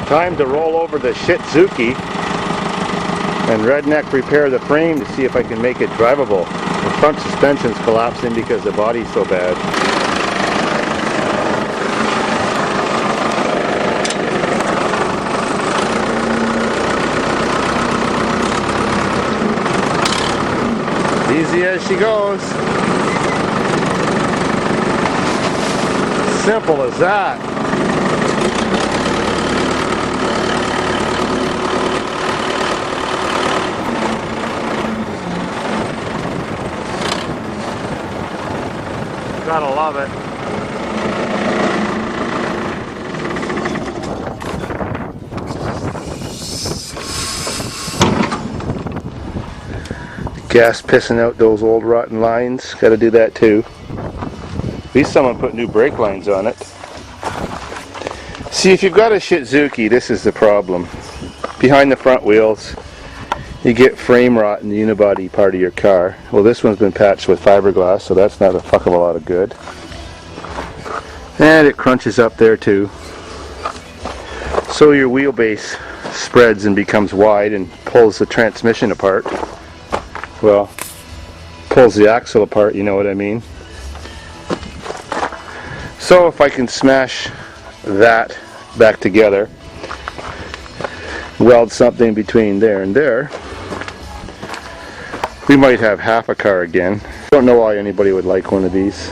Time to roll over the Suzuki and redneck repair the frame to see if I can make it drivable. The front suspension's collapsing because the body's so bad. Easy as she goes. Simple as that. Gotta love it. Gas pissing out those old rotten lines. Gotta do that too. At least someone put new brake lines on it. See, if you've got a Suzuki, this is the problem. Behind the front wheels, you get frame rot in the unibody part of your car. Well, this one's been patched with fiberglass, so that's not a fuck of a lot of good. And it crunches up there too. So your wheelbase spreads and becomes wide and pulls the transmission apart. Well, pulls the axle apart, you know what I mean. So if I can smash that back together, weld something between there and there, we might have half a car again. Don't know why anybody would like one of these.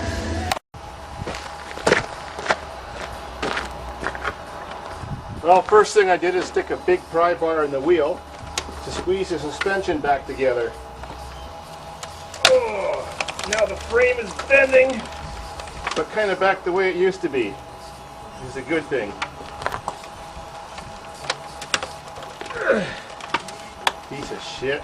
Well, first thing I did is stick a big pry bar in the wheel to squeeze the suspension back together. Oh, now the frame is bending, but kind of back the way it used to be, which is a good thing. Piece of shit.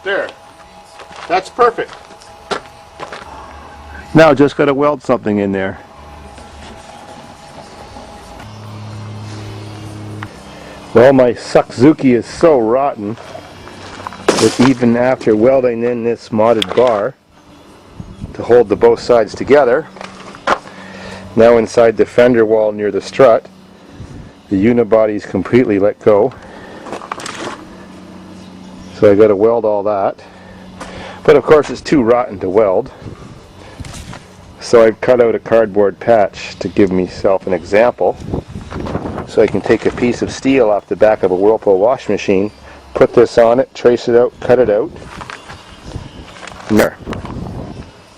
There. That's perfect. Now just got to weld something in there. Well, my Suzuki is so rotten that even after welding in this modded bar to hold the both sides together, now inside the fender wall near the strut, the unibody's completely let go. So I got to weld all that, but of course it's too rotten to weld, so I've cut out a cardboard patch to give myself an example, so I can take a piece of steel off the back of a Whirlpool wash machine, put this on it, trace it out, cut it out, and there.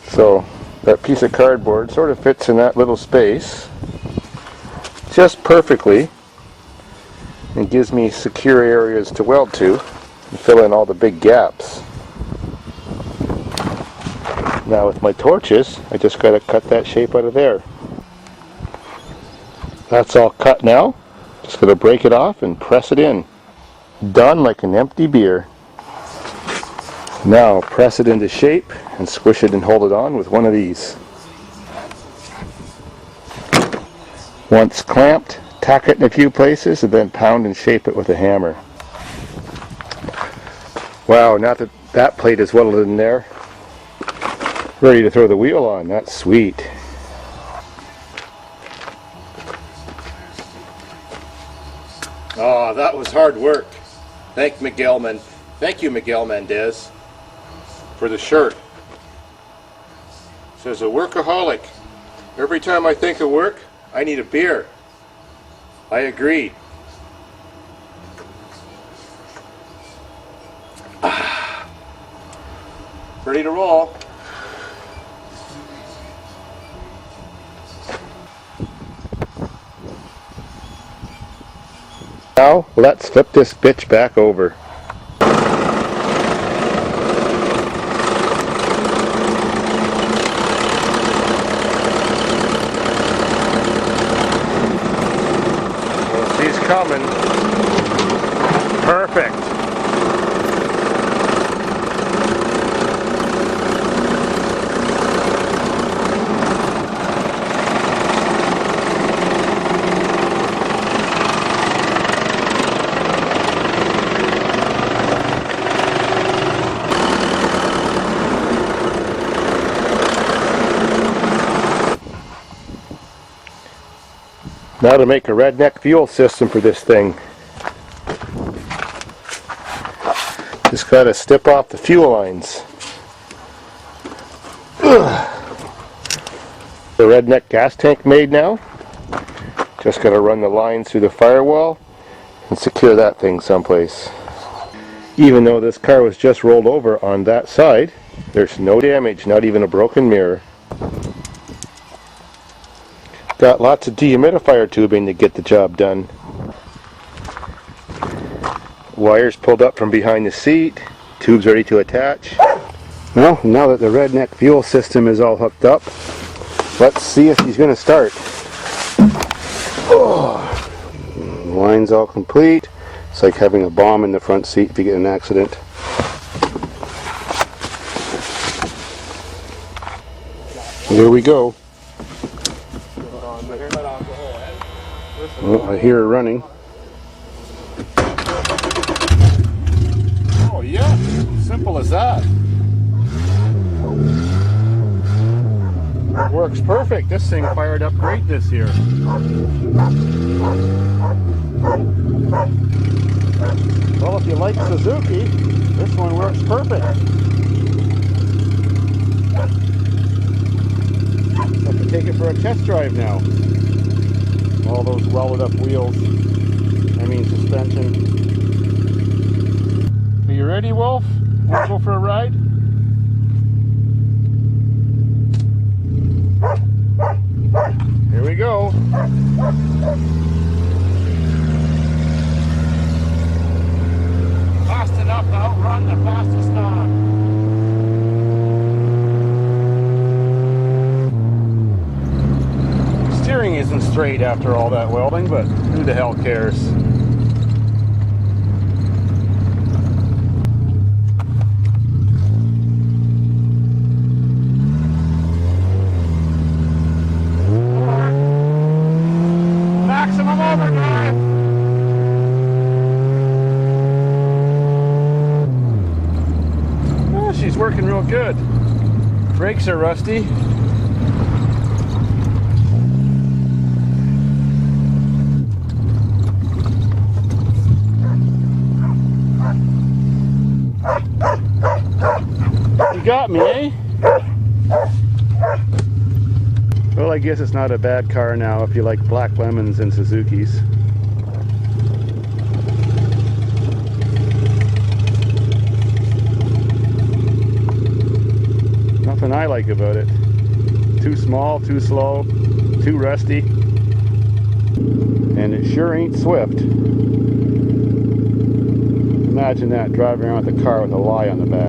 So that piece of cardboard sort of fits in that little space just perfectly and gives me secure areas to weld to and fill in all the big gaps. Now with my torches, I just got to cut that shape out of there. That's all cut now. Just got to break it off and press it in. Done like an empty beer. Now press it into shape and squish it and hold it on with one of these. Once clamped, tack it in a few places and then pound and shape it with a hammer. Wow, now that that plate is welded in there, ready to throw the wheel on. That's sweet. Oh, that was hard work. Thank you, Miguel Mendez, for the shirt. Says a workaholic. Every time I think of work, I need a beer. I agree. Ready to roll. Now let's flip this bitch back over. coming. Perfect. Now to make a redneck fuel system for this thing. Just got to strip off the fuel lines. The redneck gas tank made now. Just got to run the lines through the firewall and secure that thing someplace. Even though this car was just rolled over on that side, there's no damage, not even a broken mirror. Got lots of dehumidifier tubing to get the job done. Wires pulled up from behind the seat, tubes ready to attach. Well, now that the redneck fuel system is all hooked up, let's see if he's going to start. Oh, line's all complete. It's like having a bomb in the front seat if you get in an accident. Here we go. Well, I hear it running. Oh yeah, simple as that. Works perfect. This thing fired up great this year. Well, if you like Suzuki, this one works perfect. So I can take it for a test drive now. All those welded up wheels, suspension. Are you ready, Wolf? Want to go for a ride? Here we go. Fast enough to outrun the fastest dog. Steering isn't straight after all that welding, but who the hell cares? Maximum overdrive! Oh, she's working real good. Brakes are rusty. Got me, eh? Well, I guess it's not a bad car now if you like black lemons and Suzukis. Nothing I like about it. Too small, too slow, too rusty. And it sure ain't swift. Imagine that, driving around with a car with a lie on the back.